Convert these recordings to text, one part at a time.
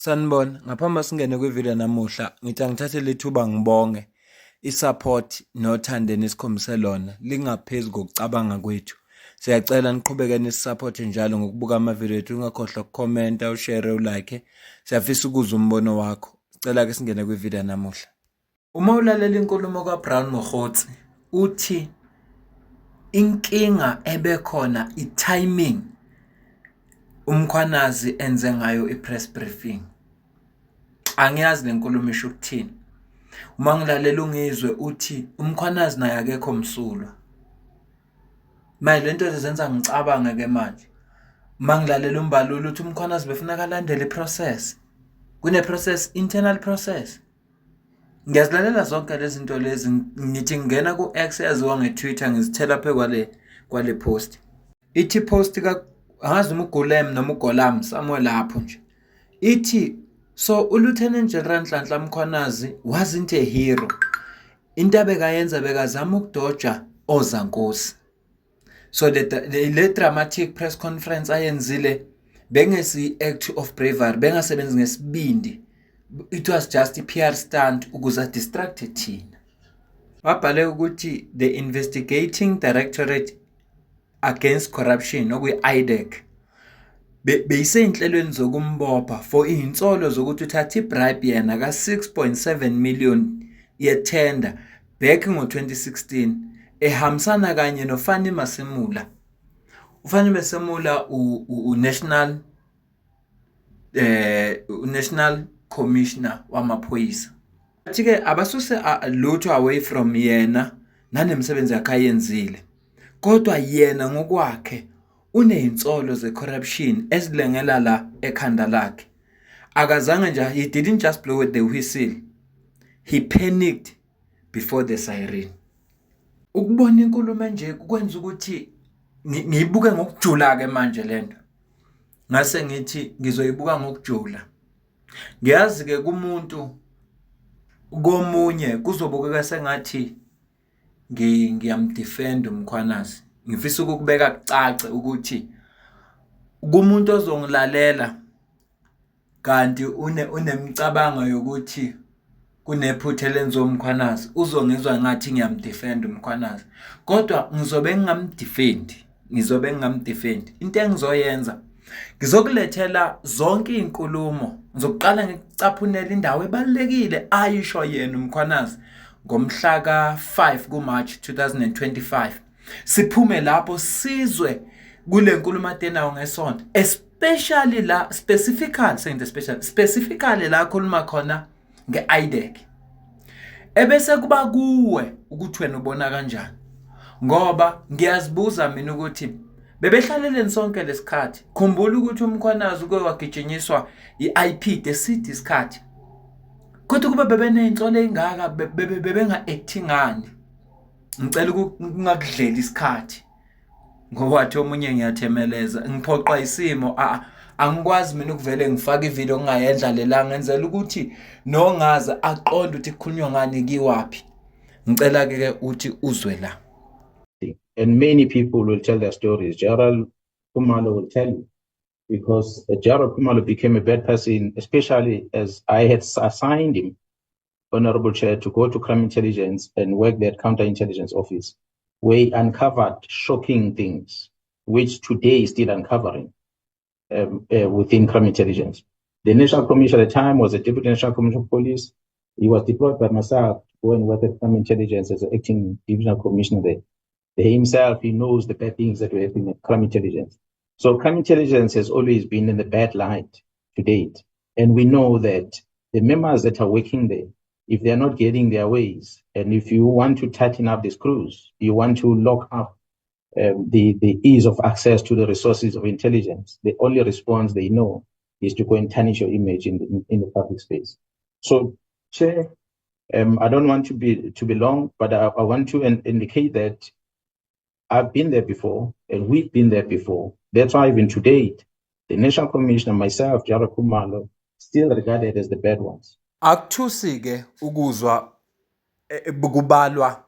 Sanibona, ngaphambi singene kwivideo namuhla, ngithi angithathe lethuba ngibonge i-support nothando enikhombise lona lingaphezu kokucabanga kwethu. Siyacela niqhubeke nisisupport njalo ngokubuka amavideo ethu, ungakhohlwa ukukhomenta, ushare, ulike. Siyafisa ukuzwa umbono wakho. Sicela ke singene kwivideo namuhla. Uma ulalela inkulumo kaBrown Mokgotsi, uthi inkinga ebekhona i-timing uMkhwanazi enze ngayo i-press briefing. Angiyazi lenkulumo isho ukuthini. Uma ngilalela ungizwe uthi uMkhwanazi naye akekho msulwa. Manje lento zenza ngicabanga ke manje. Uma ngilalela umbalulu uthi uMkhwanazi befuna kalandele iprocess. Kune-process, internal process. Ngiyazilalela zonke lezi zinto lezi, ngithi ngingena ku-X yaziwa nge-Twitter ngizithela phe kwale post. Ithi post angazi uma uGulem noma uGolam somewhere lapho nje. Ithi so uLieutenant General Nhlanhla Mkhwanazi wasn't a hero. Into abekayenza bekazama ukudoja ozankosi. So le dramatic press conference ayenzile bengesi act of bravery, bengasebenzi ngesibindi. It was just a PR stunt ukuze distracted thina. Wabhale ukuthi the Investigating Directorate Against Corruption okuyi-IDEC beyiseyinhlelweni zokumbopha for izinsolo zokuthi uthatha ibribe yena ka6.7 million yetender back ngo2016 ehambisana kanye noFani Masemula. uFani Masemula National Commissioner wamaphoyisa. Athi ke abasuse lutho away from yena nanemsebenzi yakhe ayenzile. Kodwa yena ngokwakhe unezinsolo ze-corruption ezilengela la ekhanda lakhe. Akazange nje, he didn't just blow the whistle. He panicked before the siren. Ukubona inkulumo nje kwenza ukuthi ngiyibuke ngokujula ke manje lento. Ngase ngithi ngizoyibuka ngokujula. Ngiyazi ke kumuntu komunye kuzobukeka sengathi ngiyamdefend uMkhwanazi. Ngifisa ukubeka kucace ukuthi kumuntu ozongilalela kanti unemicabango yokuthi kunephutha lenzo uMkhwanazi uzongizwa ngathi ngiyamdefend uMkhwanazi. Kodwa ngizobe ngingamdefend. Into engizoyenza ngizokulethela zonke izinkulumo. Ngizoqala ngikucaphunela indawo ebalekile ayisho yena uMkhwanazi ngomhla ka5 kuMarch 2025. Siphume lapho sizwe kule nkulumo atenayo ngesonto, especially la specifically la khuluma khona ngeIDEC. Ebese kuba kuwe ukuthi wena ubona kanjani, ngoba ngiyazibuza mina ukuthi bebehlaleleni sonke lesikhathi. Khumbula ukuthi uMkhwanazi uke wagijinyiswa iIP the city isikhathi. Kodwa kuba bebeneyinhlolo ezingaka bebenga-acting ngani. Ngicela ukungakudlela isikhathi ngoba wathi omunye ngiyathemeleza ngiphoqa isimo. Angikwazi mina ukuvele ngifake ivideo ngingayendlalela ngenzela ukuthi nongaze aqonde ukuthi kukhulunywa ngani kiwapi. Ngicela ke uthi uzwe la. And many people will tell their stories. General Khumalo will tell you, because General Khumalo became a bad person, especially as I had assigned him, Honorable Chair, to go to crime intelligence and work that counterintelligence office, where he uncovered shocking things, which today is still uncovering within crime intelligence. The National Commissioner at the time was a Deputy National Commissioner of Police. He was deployed by myself to go and work at crime intelligence as an acting divisional commissioner there. Himself, he knows the bad things that were happening at crime intelligence. So crime intelligence has always been in the bad light to date. And we know that the members that are working there, if they are not getting their ways, and if you want to tighten up the screws, you want to lock up the ease of access to the resources of intelligence, the only response they know is to go and tarnish your image in the public space. So, Chair, I don't want to be long, but I want to indicate that I've been there before, and we've been there before. That's why even to date, the National Commissioner, myself, General Khumalo, still regarded as the bad ones. Akuthusi ke ukuzwa kubalwa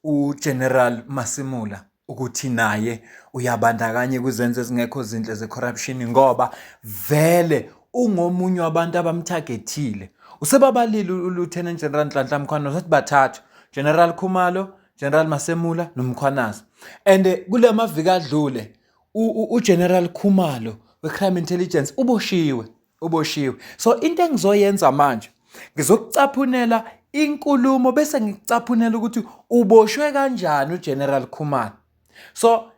uGeneral Masemula ukuthi naye uyabandakanya kuzenze ezingekho zinhle ze-corruption, ngoba vele ungomunye wabantu abamtargetile. Usebabalile uLieutenant General Nhlanhla Mkhwanazi wathi bathathu, General Khumalo, General Masemula noMkhwanazi. And kule maviki adlule uGeneral Khumalo we-Crime Intelligence uboshiwe. So into engizoyenza manje ngizokucaphunela inkulumo bese ngikucaphunela ukuthi uboshwe kanjani uGeneral Khumalo. So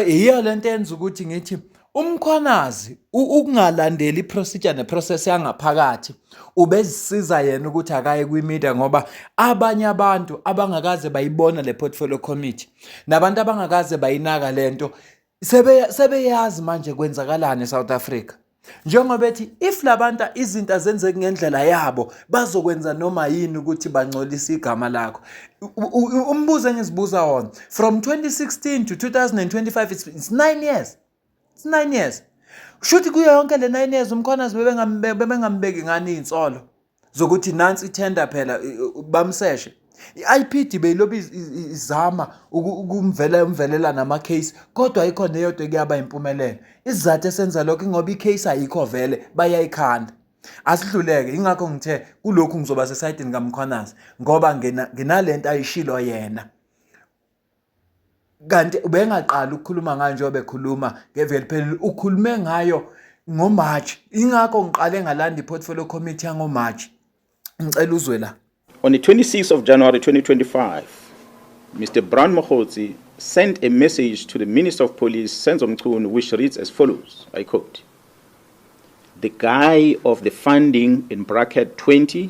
iyo lento yenza ukuthi ngithi uMkhwanazi ukungalandeli iprocedure neprocess yangaphakathi ubezisiza yena ukuthi akaye kwimedia ngoba abanye abantu abangakaze bayibona le portfolio committee nabantu abangakaze bayinaka lento sebeyazi manje kwenzakalani eSouth Africa. Njengoba bethi if labantu izinto azenzeke ngendlela yabo bazokwenza noma yini ukuthi bangcolise igama lakho. Umbuzo engizibuza wona from 2016 to 2025 it's 9 years. It's 9 years. Shuthi kuyo yonke le 9 years uMkhwanazi bebengambeki ngani insolo zokuthi nansi itender phela bamseshe. I-IPD beyilobi izama ukumvelela nama case kodwa ayikho neyodwa kuyaba impumelelo. Isizathu esenza lokho ngoba icase ayikho vele bayayikhanda. Asidluleke ingakho ngithe kulokhu ngizoba sesayidini kaMkhwanazi ngoba nginalento ayishilo yena. Kanti ubengaqala ukukhuluma ngayo njengoba bekhuluma ngeveli phelele ukhulume ngayo ngoMarch. Ingakho ngiqale ngalanda iportfolio committee yangoMarch. Ngicela uzwe la. On the 26th of January 2025, Mr. Brown Mokgotsi sent a message to the Minister of Police, Senzo Mchunu, which reads as follows, I quote, "The guy of the funding in bracket 20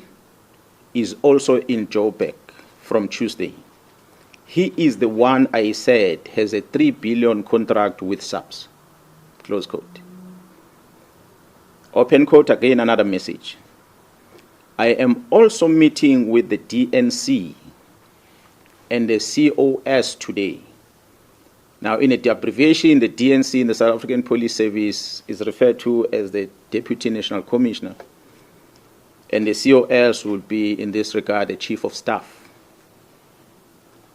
is also in Joburg from Tuesday. He is the one I said has a 3 billion contract with SAPS." Close quote. Open quote, again another message. "I am also meeting with the DNC and the COS today." Now, in the abbreviation, the DNC in the South African Police Service is referred to as the Deputy National Commissioner, and the COS will be, in this regard, the Chief of Staff.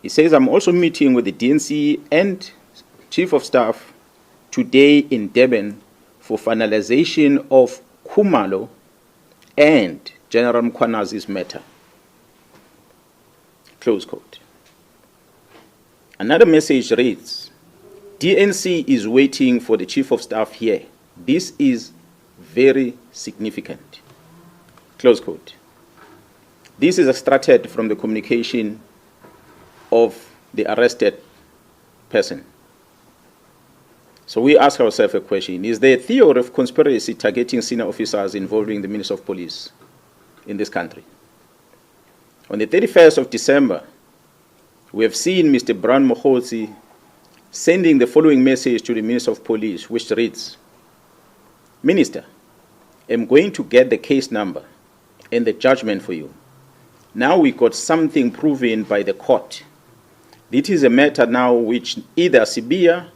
He says, "I'm also meeting with the DNC and Chief of Staff today in Durban for finalization of Khumalo and General Mkhwanazi's matter." Close quote. Another message reads, "DNC is waiting for the Chief of Staff here. This is very significant." Close quote. This is extracted from the communication of the arrested person. So we ask ourselves a question: is there a theory of conspiracy targeting senior officers involving the Minister of Police in this country? On the 31st of December, we have seen Mr. Brown Mokgotsi sending the following message to the Minister of Police, which reads, "Minister, I'm going to get the case number and the judgment for you. Now we got something proven by the court. This is a matter now which either Sibia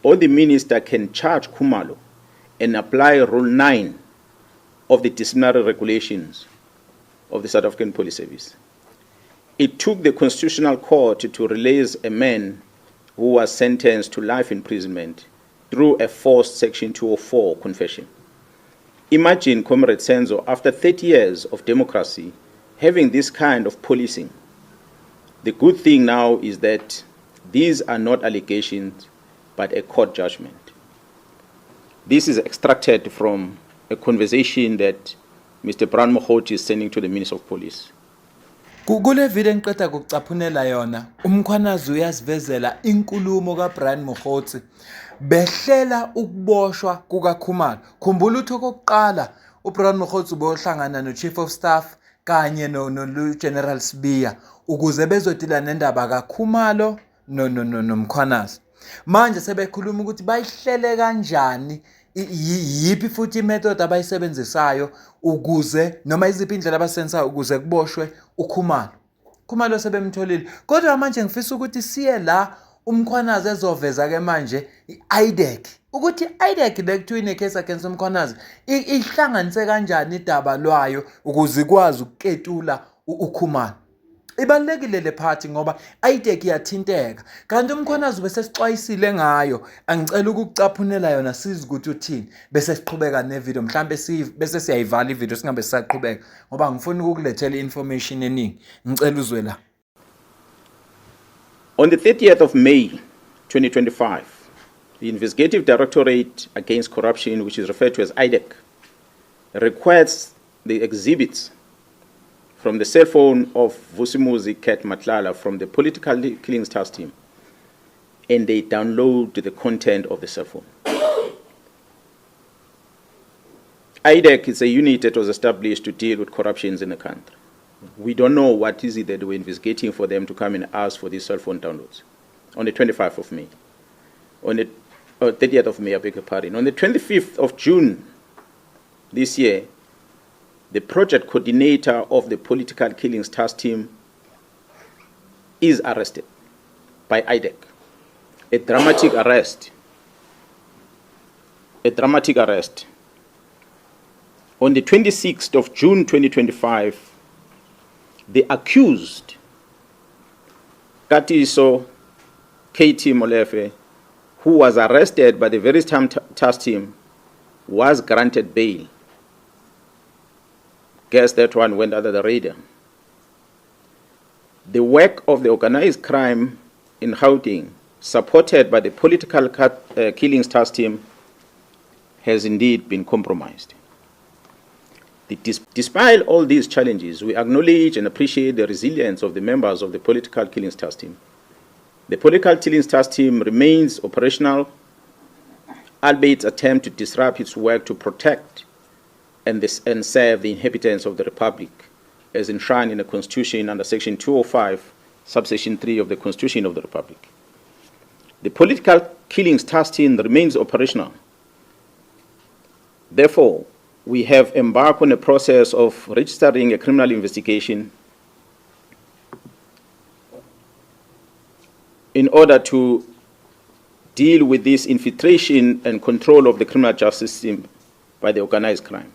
or the minister can charge Khumalo and apply Rule 9 of the disciplinary regulations of the South African Police Service. It took the Constitutional Court to release a man who was sentenced to life imprisonment through a forced Section 204 confession. Imagine, Comrade Senzo, after 30 years of democracy, having this kind of policing. The good thing now is that these are not allegations, but a court judgment." This is extracted from a conversation that Mr. Brown Mokgotsi is sending to the Minister of Police. Kule video engiqeda ukucaphunela yona uMkhwanazi uyasivezela inkulumo kaBrian Mokgotsi behlela ukuboshwa kukaKhumalo. Khumbula ukuthi okokuqala uBrian Mokgotsi ubohlangana noChief of Staff kanye noGeneral Sibia ukuze bezodila nendaba kaKhumalo noMkhwanazi. Manje sebekhuluma ukuthi bayihlele kanjani yipi futhi imethod abayisebenzisayo ukuze noma iziphi indlela abasensayo ukuze kuboshwe uKhumalo. Khumalo sebemtholile. Kodwa manje ngifisa ukuthi siye la uMkhwanazi ezoveza ke manje iIDEC. Ukuthi iIDEC lekuthiwa case against uMkhwanazi ihlanganise kanjani idaba lwayo ukuze ikwazi ukuketula uKhumalo. Ibalulekile le party ngoba ayideki yathinteka. Kanti uMkhwanazi bese sixwayisile ngayo. Angicela ukukucaphunela yona siza ukuthi uthini. Bese siqhubeka nevideo mhlambe bese siyayivala ivideo singabe sisaqhubeka ngoba ngifuna ukukulethela information eningi. Ngicela uzwe la. On the 30th of May 2025, the Investigative Directorate Against Corruption, which is referred to as IDEC, requests the exhibits from the cell phone of Vusimuzi Cat Matlala from the political killings task team, and they download the content of the cell phone. IDEC is a unit that was established to deal with corruptions in the country. We don't know what is it that we're investigating for them to come and ask for these cell phone downloads on the 25th of May. On the 30th of May, I beg your pardon. On the 25th of June this year, the project coordinator of the political killings task team is arrested by IDEC. A dramatic arrest. A dramatic arrest. On the 26th of June 2025, the accused, Katiso KT Molefe, who was arrested by the very task team, was granted bail. Guess that one went under the radar. The work of the organized crime in Gauteng, supported by the political killings task team, has indeed been compromised. Despite all these challenges, we acknowledge and appreciate the resilience of the members of the political killings task team. The political killings task team remains operational, albeit attempt to disrupt its work to protect and serve the inhabitants of the Republic, as enshrined in the Constitution under Section 205, subsection 3 of the Constitution of the Republic. The political killings task team remains operational. Therefore, we have embarked on a process of registering a criminal investigation in order to deal with this infiltration and control of the criminal justice system by the organized crime.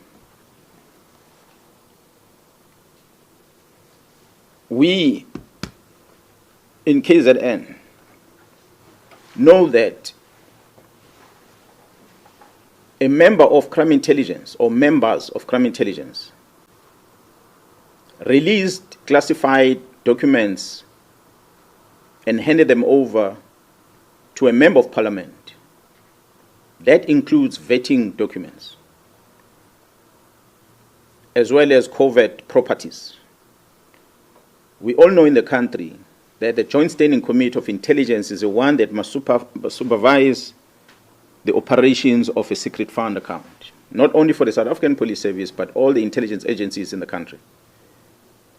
We, in KZN, know that a member of crime intelligence or members of crime intelligence released classified documents and handed them over to a member of parliament. That includes vetting documents, as well as covert properties. We all know in the country that the Joint Standing Committee of Intelligence is the one that must supervise the operations of a secret fund account, not only for the South African Police Service, but all the intelligence agencies in the country.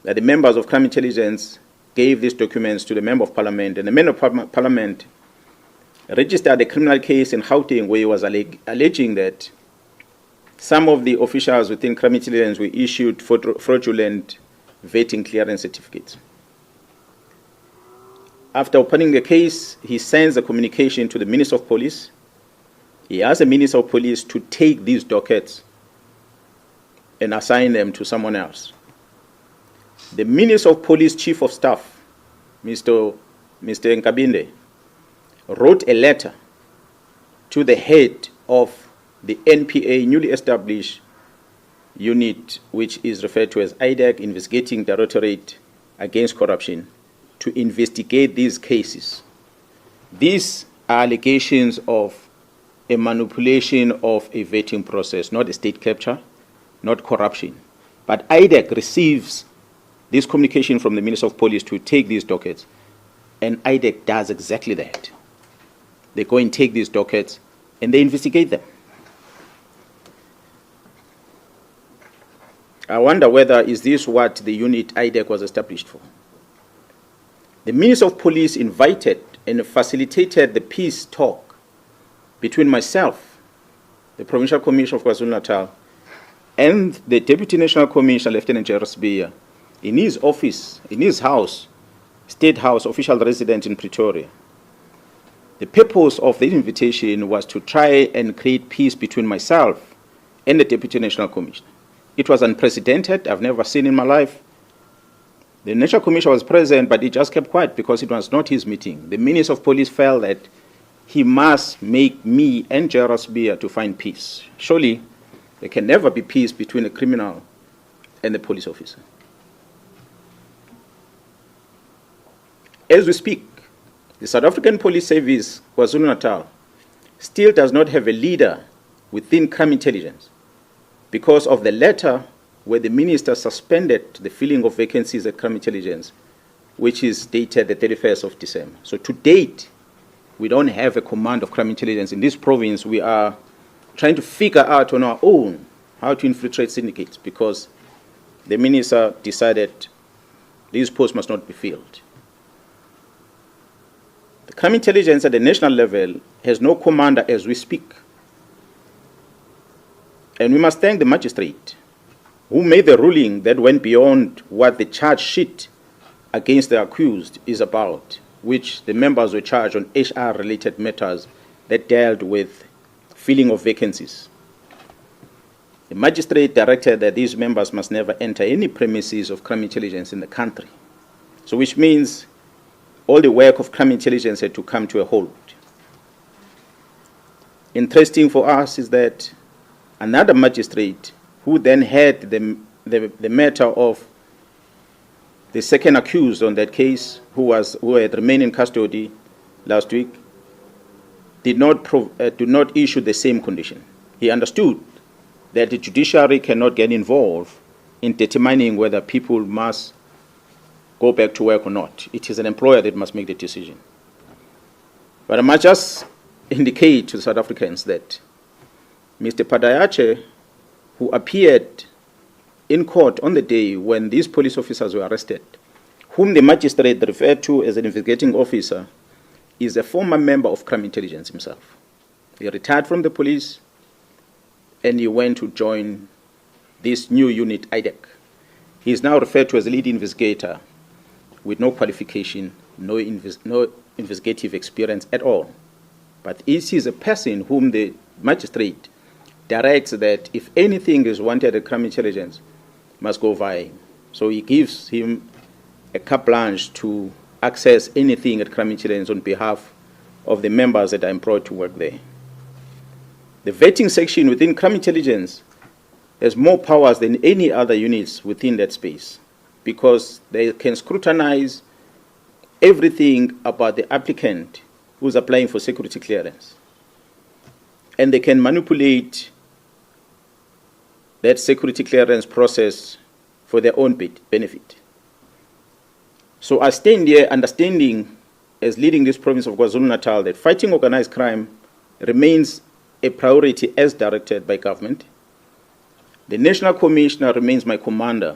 That the members of crime intelligence gave these documents to the Member of Parliament, and the Member of Parliament registered a criminal case in Gauteng where he was alleging that some of the officials within crime intelligence were issued fraudulent vetting clearance certificates. After opening the case, he sends a communication to the Minister of Police. He asks the Minister of Police to take these dockets and assign them to someone else. The Minister of Police Chief of Staff, Mr. Nkabinde, wrote a letter to the head of the NPA newly established unit, which is referred to as IDEC, Investigating Directorate Against Corruption, to investigate these cases. These are allegations of a manipulation of a vetting process, not a state capture, not corruption. But IDEC receives this communication from the Minister of Police to take these dockets, and IDEC does exactly that. They go and take these dockets and they investigate them. I wonder whether is this what the unit IDEC was established for. The Minister of Police invited and facilitated the peace talk between myself, the Provincial Commissioner of KwaZulu-Natal, and the Deputy National Commissioner, Lieutenant General Sbiya, in his office, in his house, State House, official residence in Pretoria. The purpose of this invitation was to try and create peace between myself and the Deputy National Commissioner. It was unprecedented. I've never seen in my life The National Commissioner was present, but he just kept quiet because it was not his meeting. The Minister of Police felt that he must make me and General Spear to find peace. Surely, there can never be peace between a criminal and a police officer. As we speak, the South African Police Service, KwaZulu-Natal, still does not have a leader within crime intelligence because of the letter where the minister suspended the filling of vacancies at crime intelligence, which is dated the 31st of December. So to date, we don't have a command of crime intelligence in this province. We are trying to figure out on our own how to infiltrate syndicates because the minister decided these posts must not be filled. The crime intelligence at the national level has no commander as we speak. And we must thank the magistrate who made the ruling that went beyond what the charge sheet against the accused is about, which the members were charged on HR-related matters that dealt with filling of vacancies. The magistrate directed that these members must never enter any premises of crime intelligence in the country. So which means all the work of crime intelligence had to come to a halt. Interesting for us is that another magistrate who then had the matter of the second accused on that case, who had remained in custody last week, did not issue the same condition. He understood that the judiciary cannot get involved in determining whether people must go back to work or not. It is an employer that must make the decision. But I must just indicate to South Africans that Mr. Padayache, who appeared in court on the day when these police officers were arrested, whom the magistrate referred to as an investigating officer, is a former member of crime intelligence himself. He retired from the police and he went to join this new unit, IDEC. He is now referred to as a lead investigator with no qualification, no investigative experience at all. But it is a person whom the magistrate directs that if anything is wanted at crime intelligence, must go via him. So he gives him a carte blanche to access anything at crime intelligence on behalf of the members that are employed to work there. The vetting section within crime intelligence has more powers than any other units within that space because they can scrutinize everything about the applicant who's applying for security clearance. And they can manipulate that security clearance process for their own benefit. So I stand here understanding, as leading this province of KwaZulu-Natal, that fighting organized crime remains a priority as directed by government. The National Commissioner remains my commander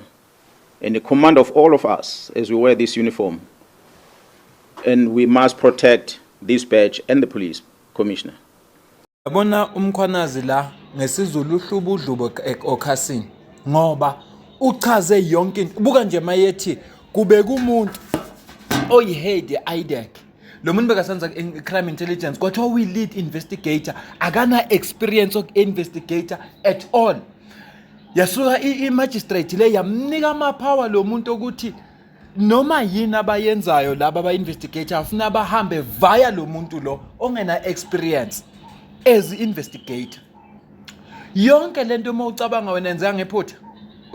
and the commander of all of us as we wear this uniform. And we must protect this badge and the police commissioner. Yabona Mkhwanazi la ngesizulu uhlubu udlubo okhasini ngoba uchaze yonke into. Buka nje mayethi kubeka umuntu oyihead ye-IDEC. Lo muntu bekasenza crime intelligence kwathiwa uyi-lead investigator, akana experience of investigator at all. Yasuka i-magistrate le yamnika ama-power lo muntu ukuthi noma yini abayenzayo laba aba-investigator afuna bahambe via lo muntu lo ongena experience as investigator. Yonke lento uma ucabanga wena yenzeka ngephutha,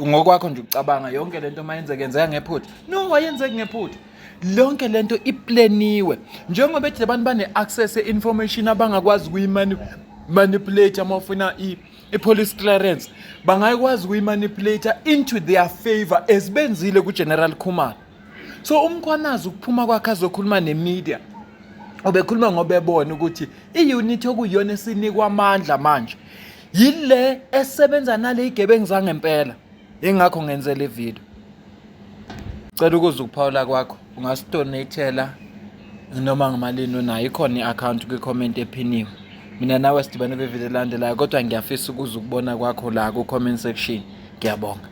ngokwakho nje ucabanga yonke lento uma yenzeka ngephutha. No, wayenzeki ngephutha. Lonke lento iplaniwe. Njengoba bethi abantu bane-access e-information abangakwazi kuyi-manipulate uma ufuna i-police clearance, bangakwazi kuyi-manipulate into their favor as benzile ku-General Khumalo. So uMkhwanazi ukuphuma kwakhe azokhuluma ne-media, obekhuluma ngoba ebona ukuthi i-unit okuyiyona esinikwa amandla manje yile esebenza nale igebengu zangempela. Ingakho ngenze le video. Cela ukuzukuphawula kwakho ungasidonatela noma ngamalini unayo, ikhona i-account kwi-comment ephiniwe. Mina nawe sidibane kwivideo elandelayo, kodwa ngiyafisa ukuzukubona kwakho la ku-comment section. Ngiyabonga.